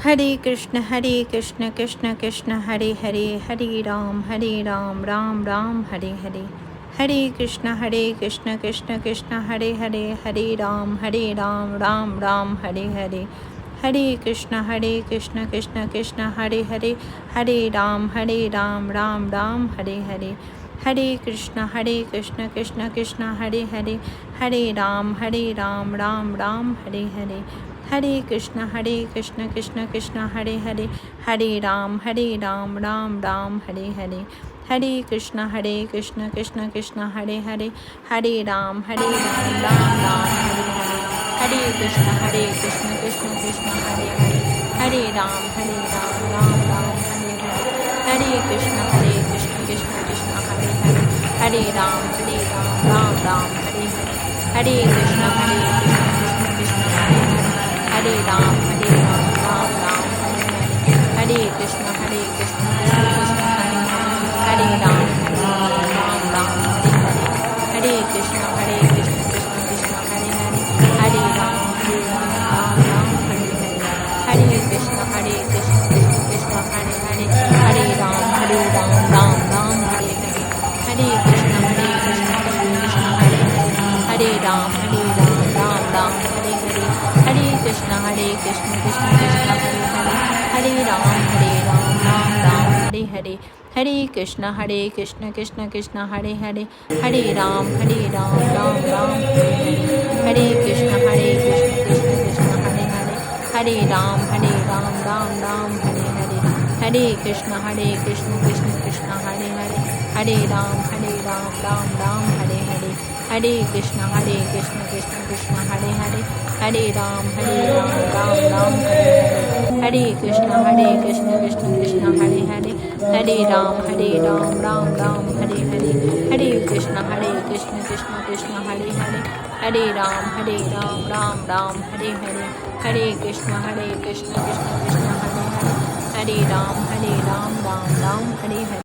Hare Krishna Krishna Krishna Hare Hare, Hare Ram Ram Ram Hare Hare. Hare Krishna Krishna Krishna Hare Hare, Hare Ram Ram Ram Hare Hare. Hare Krishna Krishna Krishna Hare Hare, Hare Ram Ram Ram Hare Hare. Hare Krishna Krishna Krishna Hare Hare, Hare Ram Ram Ram Hare Hare. Hare Krishna Krishna Krishna Hare Hare, Hare Ram Ram Ram Hare Hare. Hare Krishna Krishna Krishna Hare Hare, Hare Ram Ram Ram Hare Hare. Hare Krishna Krishna Krishna Hare Hare, Hare Ram Ram Ram Hare Hare. Hare Krishna Krishna Krishna Hare Hare, Hare Ram Ram Ram Hare Hare. Hare Krishna Krishna Krishna Hare Hare, Hare Ram Ram Ram Hare Hare. Hare Krishna Krishna Krishna Hare Hare, Hare Ram Ram Hare Hare. Hare Krishna Krishna Krishna Hare Hare, Hare Ram Ram Ram Hare Hare. Hare Krishna Krishna Krishna Hare Hare, Hare Ram Ram Ram Hare Hare. Hare Krishna Krishna Krishna Hare Hare, Hare Ram Ram Ram Hare Hare. Hare Krishna Krishna Krishna Hare Hare, Hare Ram Ram Ram Hare Hare. Hare Krishna Krishna Krishna Hare Hare, Hare Ram Ram Ram Hare Hare. Hare Krishna Krishna Krishna Hare Hare, Hare Ram Ram Ram Hare Hare. Hare Krishna Krishna Krishna Hare Hare, Hare Ram Ram Ram Hare Hare. Hare Krishna Krishna Krishna Hare Hare, Hare Ram Ram Ram Hare Hare. Hare Krishna Krishna Krishna Hare Hare, Hare Ram Ram Ram Hare Hare. Hare Krishna Krishna Krishna Hare Hare, Hare Ram Ram Ram Hare Hare. Hare Krishna Krishna Krishna Hare Hare, Hare Ram Ram Ram Hare Hare.